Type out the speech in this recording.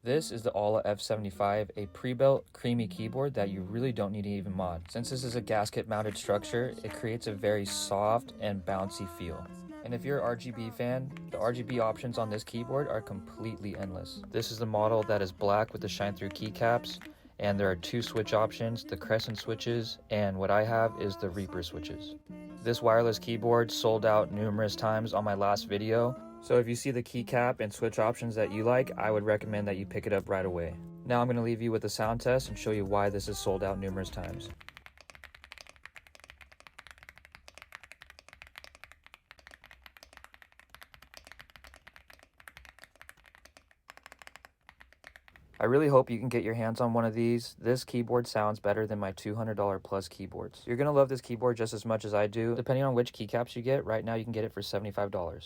This is the Aula F75, a pre-built creamy keyboard that you really don't need to even mod. Since this is a gasket mounted structure, it creates a very soft and bouncy feel. And if you're an RGB fan, the RGB options on this keyboard are completely endless. This is the model that is black with the shine through keycaps, and there are two switch options, the crescent switches, and what I have is the Reaper switches. This wireless keyboard sold out numerous times on my last video, so if you see the keycap and switch options that you like, I would recommend that you pick it up right away. Now I'm going to leave you with a sound test and show you why this is sold out numerous times. I really hope you can get your hands on one of these. This keyboard sounds better than my $200 plus keyboards. You're going to love this keyboard just as much as I do. Depending on which keycaps you get, right now you can get it for $75.